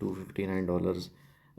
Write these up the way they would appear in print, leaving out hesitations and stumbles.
$259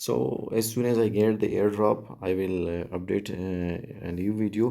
So as soon as I get the airdrop I will update a new video۔